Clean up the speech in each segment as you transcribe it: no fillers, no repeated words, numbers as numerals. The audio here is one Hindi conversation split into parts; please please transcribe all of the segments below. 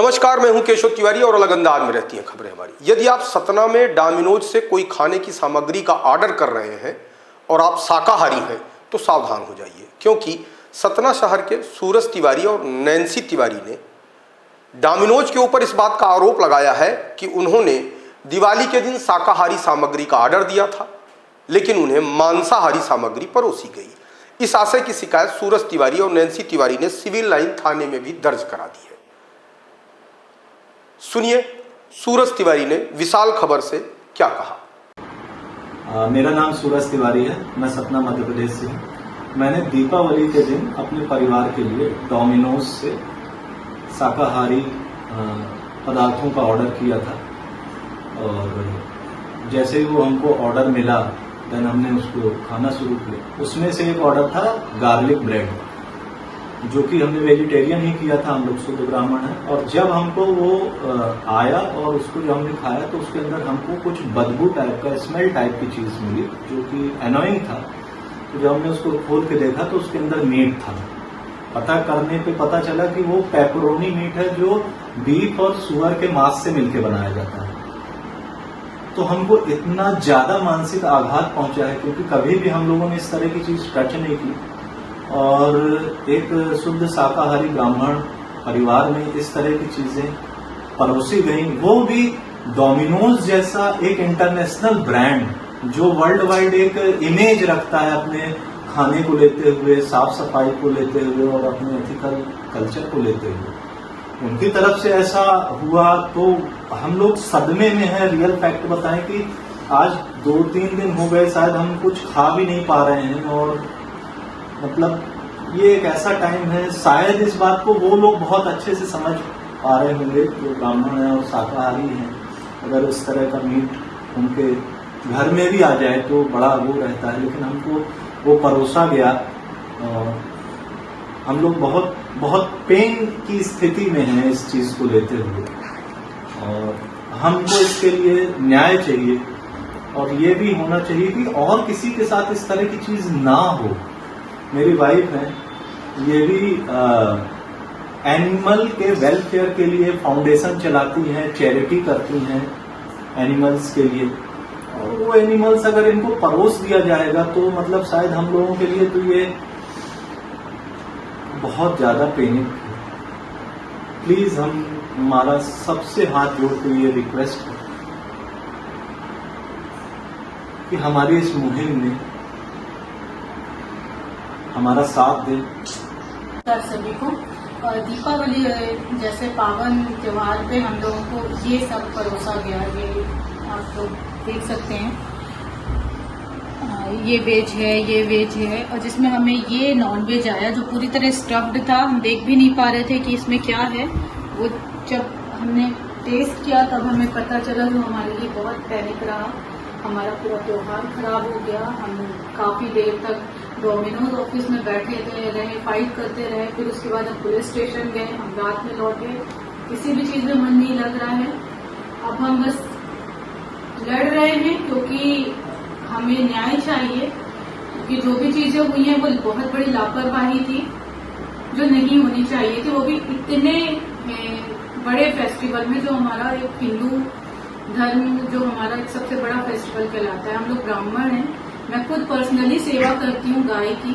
नमस्कार, मैं हूं केशव तिवारी और अलग अंदाज में रहती हैं खबरें हमारी। यदि आप सतना में डोमिनोज से कोई खाने की सामग्री का ऑर्डर कर रहे हैं और आप शाकाहारी हैं तो सावधान हो जाइए, क्योंकि सतना शहर के सूरज तिवारी और नैन्सी तिवारी ने डोमिनोज के ऊपर इस बात का आरोप लगाया है कि उन्होंने दिवाली के दिन शाकाहारी सामग्री का ऑर्डर दिया था, लेकिन उन्हें मांसाहारी सामग्री परोसी गई। इस आशय की शिकायत सूरज तिवारी और नैन्सी तिवारी ने सिविल लाइन थाने में भी दर्ज करा दी है। सुनिए सूरज तिवारी ने विशाल खबर से क्या कहा। मेरा नाम सूरज तिवारी है, मैं सतना मध्य प्रदेश से हूँ। मैंने दीपावली के दिन अपने परिवार के लिए डोमिनोज से शाकाहारी पदार्थों का ऑर्डर किया था और जैसे ही वो हमको ऑर्डर मिला देन हमने उसको खाना शुरू किया। उसमें से एक ऑर्डर था गार्लिक ब्रेड, जो कि हमने वेजिटेरियन ही किया था, हम लोग शुद्ध ब्राह्मण हैं। और जब हमको वो आया और उसको जब हमने खाया तो उसके अंदर हमको कुछ बदबू टाइप का, स्मेल टाइप की चीज मिली, जो कि एनोइंग था। तो जब हमने उसको खोल के देखा तो उसके अंदर मीट था। पता करने पे पता चला कि वो पेपरोनी मीट है, जो बीफ और सुअर के मांस से मिलकर बनाया जाता है। तो हमको इतना ज्यादा मानसिक आघात पहुंचा है, क्योंकि कभी भी हम लोगों ने इस तरह की चीज टच नहीं की और एक शुद्ध शाकाहारी ब्राह्मण परिवार में इस तरह की चीजें परोसी गई, वो भी डोमिनोज जैसा एक इंटरनेशनल ब्रांड जो वर्ल्ड वाइड एक इमेज रखता है अपने खाने को लेते हुए, साफ सफाई को लेते हुए और अपने एथिकल कल्चर को लेते हुए। उनकी तरफ से ऐसा हुआ तो हम लोग सदमे में हैं। रियल फैक्ट बताएं कि आज 2-3 दिन हो गए, शायद हम कुछ खा भी नहीं पा रहे हैं। और मतलब ये एक ऐसा टाइम है, शायद इस बात को वो लोग बहुत अच्छे से समझ पा रहे होंगे जो ब्राह्मण हैं और शाकाहारी हैं। अगर इस तरह का मीट उनके घर में भी आ जाए तो बड़ा वो रहता है, लेकिन हमको वो परोसा गया और हम लोग बहुत बहुत पेन की स्थिति में हैं इस चीज को लेते हुए। और हमको इसके लिए न्याय चाहिए और ये भी होना चाहिए कि और किसी के साथ इस तरह की चीज ना हो। मेरी वाइफ है, ये भी एनिमल के वेलफेयर के लिए फाउंडेशन चलाती हैं, चैरिटी करती हैं एनिमल्स के लिए। और वो एनिमल्स अगर इनको परोस दिया जाएगा तो मतलब शायद हम लोगों के लिए तो ये बहुत ज्यादा पेनिक है। प्लीज हमारा सबसे हाथ जोड़ के ये रिक्वेस्ट है कि हमारी इस मुहिम में हमारा साथ दें। सभी को दीपावली जैसे पावन त्योहार पे हम लोगों को ये सब परोसा गया, ये आप लोग देख सकते हैं। ये वेज है, ये वेज है, और जिसमें हमें ये नॉन वेज आया जो पूरी तरह स्टफ्ड था। हम देख भी नहीं पा रहे थे कि इसमें क्या है। वो जब हमने टेस्ट किया तब हमें पता चला, जो हमारे लिए बहुत पैनिक रहा। हमारा पूरा त्योहार खराब हो गया। हम काफी देर तक डोमिनोज ऑफिस में बैठे रहे, फाइट करते रहे। फिर उसके बाद हम पुलिस स्टेशन गए, हम रात में लौटे। किसी भी चीज में मन नहीं लग रहा है। अब हम बस लड़ रहे हैं क्योंकि हमें न्याय चाहिए, क्योंकि जो भी चीजें हुई हैं वो बहुत बड़ी लापरवाही थी, जो नहीं होनी चाहिए थी। वो भी इतने बड़े फेस्टिवल में, जो हमारा एक हिंदू धर्म, जो हमारा एक सबसे बड़ा फेस्टिवल कहलाता है। हम लोग ब्राह्मण हैं। मैं खुद पर्सनली सेवा करती हूँ गाय की,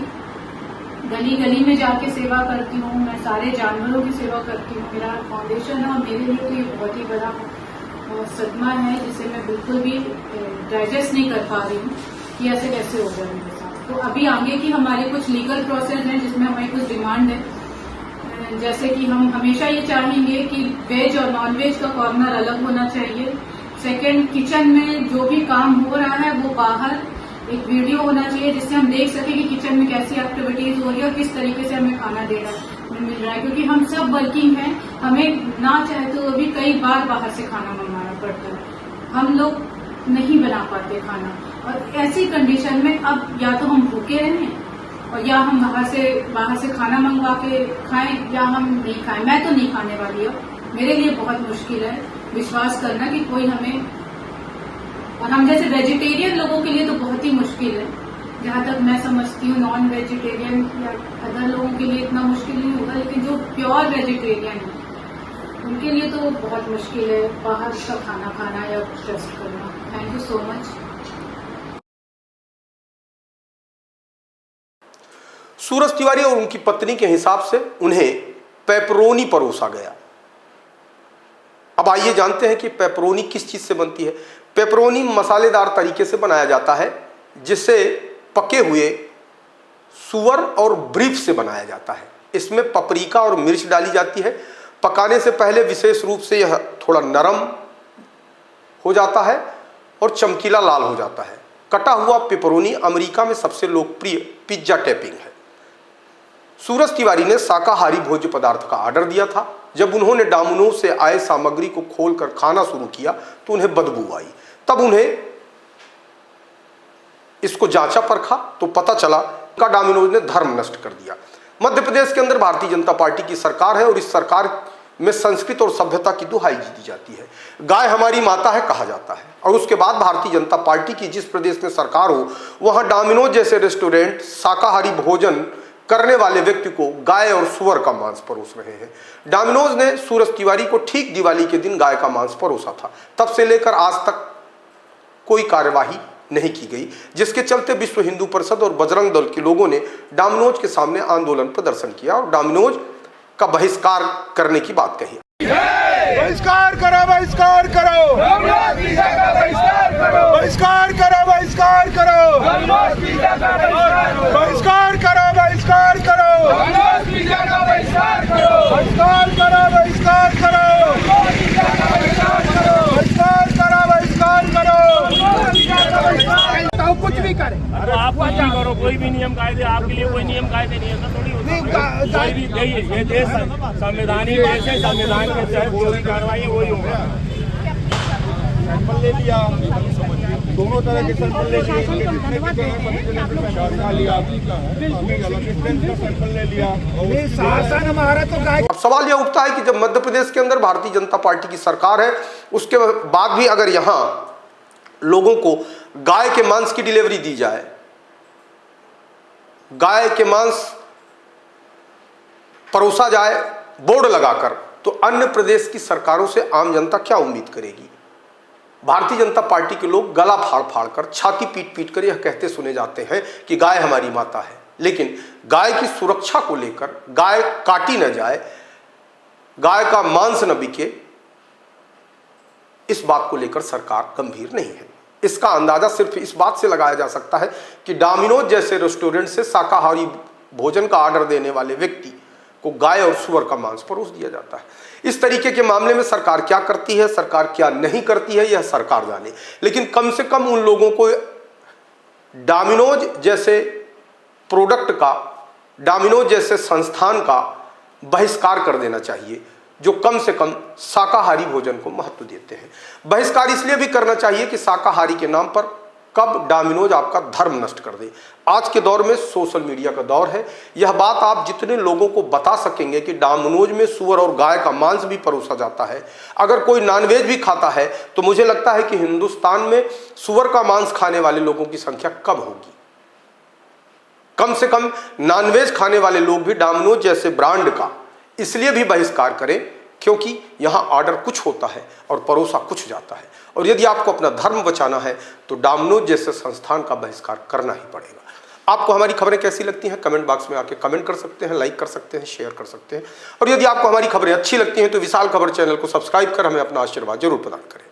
गली गली में जाके सेवा करती हूँ। मैं सारे जानवरों की सेवा करती हूँ। मेरा फाउंडेशन है और मेरे लिए तो ये बहुत ही बड़ा सदमा है, जिसे मैं बिल्कुल भी डाइजेस्ट नहीं कर पा रही हूँ कि ऐसे कैसे हो गया मेरे साथ। तो अभी आगे की हमारे कुछ लीगल प्रोसेस हैं, जिसमें हमारी कुछ डिमांड है। जैसे कि हम हमेशा ये चाहेंगे कि वेज और नॉन वेज का कॉर्नर अलग होना चाहिए। सेकंड, किचन में जो भी काम हो रहा है वो बाहर एक वीडियो होना चाहिए, जिससे हम देख सकें कि किचन में कैसी एक्टिविटीज हो रही है और किस तरीके से हमें खाना मिल रहा है। क्योंकि हम सब वर्किंग हैं, हमें ना चाहे तो भी कई बार बाहर से खाना मंगवाना पड़ता है। हम लोग नहीं बना पाते खाना, और ऐसी कंडीशन में अब या तो हम भूखे रहें और या हम बाहर से खाना मंगवा के खाएं, या हम नहीं खाएं। मैं तो नहीं खाने वाली हूँ, मेरे लिए बहुत मुश्किल है विश्वास करना कि कोई हमें, और हम जैसे वेजिटेरियन लोगों के लिए तो बहुत ही मुश्किल है। जहाँ तक मैं समझती हूँ, नॉन वेजिटेरियन या अदर लोगों के लिए इतना मुश्किल नहीं होगा, लेकिन जो प्योर वेजिटेरियन है उनके लिए तो बहुत मुश्किल है बाहर का खाना खाना या ट्रस्ट करना। Thank you so much. Suraj Tiwari और उनकी पत्नी के हिसाब से उन्हें पेपरोनी परोसा गया। अब आइए जानते हैं कि पेपरोनी किस चीज से बनती है। पेपरोनी मसालेदार तरीके से बनाया जाता है जिसे पके हुए सुअर और ब्रीफ से बनाया जाता है। इसमें पपरिका और मिर्च डाली जाती है। पकाने से पहले विशेष रूप से यह थोड़ा नरम हो जाता है और चमकीला लाल हो जाता है। कटा हुआ पेपरोनी अमेरिका में सबसे लोकप्रिय पिज्जा टॉपिंग है। सूरज तिवारी ने शाकाहारी भोज्य पदार्थ का ऑर्डर दिया था। जब उन्होंने डोमिनोज से आए सामग्री को खोलकर खाना शुरू किया तो उन्हें बदबू आई। तब उन्हें इसको जांचा परखा तो पता चला कि डोमिनोज ने धर्म नष्ट कर दिया। मध्य प्रदेश के अंदर भारतीय जनता पार्टी की सरकार है और इस सरकार में संस्कृत और सभ्यता की दुहाई दी जाती है। गाय हमारी माता है कहा जाता है और उसके बाद भारतीय जनता पार्टी की जिस प्रदेश में सरकार हो वहां डोमिनोज जैसे रेस्टोरेंट शाकाहारी भोजन करने वाले व्यक्ति को गाय और सुअर का मांस परोस रहे हैं। डोमिनोज ने सूरज तिवारी को ठीक दिवाली के दिन गाय का मांस परोसा था। तब से लेकर आज तक कोई कार्यवाही नहीं की गई, जिसके चलते विश्व हिंदू परिषद और बजरंग दल के लोगों ने डोमिनोज के सामने आंदोलन प्रदर्शन किया और डोमिनोज का बहिष्कार करने की बात कही। बहिष्कार करो, बहिष्कार करो, बहिष्कार करो, बहिष्कार करो, बहिष्कार करो, बहिष्कार करो, बहिष्कार करो, बहिष्कार करो, बहिष्कार करो, कुछ भी करे। अरे आप कुछ भी करो, कोई भी नियम कायदे आपके लिए कोई नियम कायदे नहीं है, थोड़ी होता है। ये देश संवैधानिक देश है, संविधान के तहत जो भी कार्रवाई है वही होगा। सैंपल ले लिया, दोनों तरह के सैंपल ले लिए, सैंपल ले लिया। शासन हमारा तो गाय। अब सवाल यह उठता है कि जब मध्य प्रदेश के अंदर भारतीय जनता पार्टी की सरकार है उसके बाद भी अगर यहां लोगों को गाय के मांस की डिलीवरी दी जाए, गाय के मांस परोसा जाए बोर्ड लगाकर, तो अन्य प्रदेश की सरकारों से आम जनता क्या उम्मीद करेगी। भारतीय जनता पार्टी के लोग गला फाड़ फाड़ कर छाती पीट पीट कर यह कहते सुने जाते हैं कि गाय हमारी माता है, लेकिन गाय की सुरक्षा को लेकर, गाय काटी न जाए, गाय का मांस न बिके, इस बात को लेकर सरकार गंभीर नहीं है। इसका अंदाजा सिर्फ इस बात से लगाया जा सकता है कि डोमिनोज जैसे रेस्टोरेंट से शाकाहारी भोजन का ऑर्डर देने वाले व्यक्ति को गाय और सुअर का मांस परोस दिया जाता है। इस तरीके के मामले में सरकार क्या करती है, सरकार क्या नहीं करती है, यह सरकार जाने, लेकिन कम से कम उन लोगों को डोमिनोज जैसे प्रोडक्ट का, डोमिनोज जैसे संस्थान का बहिष्कार कर देना चाहिए जो कम से कम शाकाहारी भोजन को महत्व देते हैं। बहिष्कार इसलिए भी करना चाहिए कि शाकाहारी के नाम पर कब डोमिनोज आपका धर्म नष्ट कर दे। आज के दौर में सोशल मीडिया का दौर है। यह बात आप जितने लोगों को बता सकेंगे कि डोमिनोज में सुअर और गाय का मांस भी परोसा जाता है, अगर कोई नॉनवेज भी खाता है, तो मुझे लगता है कि हिंदुस्तान में सुअर का मांस खाने वाले लोगों की संख्या कम होगी। कम से कम नॉनवेज खाने वाले लोग भी डोमिनोज जैसे ब्रांड का इसलिए भी बहिष्कार करें क्योंकि यहां ऑर्डर कुछ होता है और परोसा कुछ जाता है, और यदि आपको अपना धर्म बचाना है तो डोमिनोज जैसे संस्थान का बहिष्कार करना ही पड़ेगा। आपको हमारी खबरें कैसी लगती हैं कमेंट बॉक्स में आके कमेंट कर सकते हैं, लाइक कर सकते हैं, शेयर कर सकते हैं, और यदि आपको हमारी खबरें अच्छी लगती हैं तो विशाल खबर चैनल को सब्सक्राइब कर हमें अपना आशीर्वाद जरूर प्रदान करें।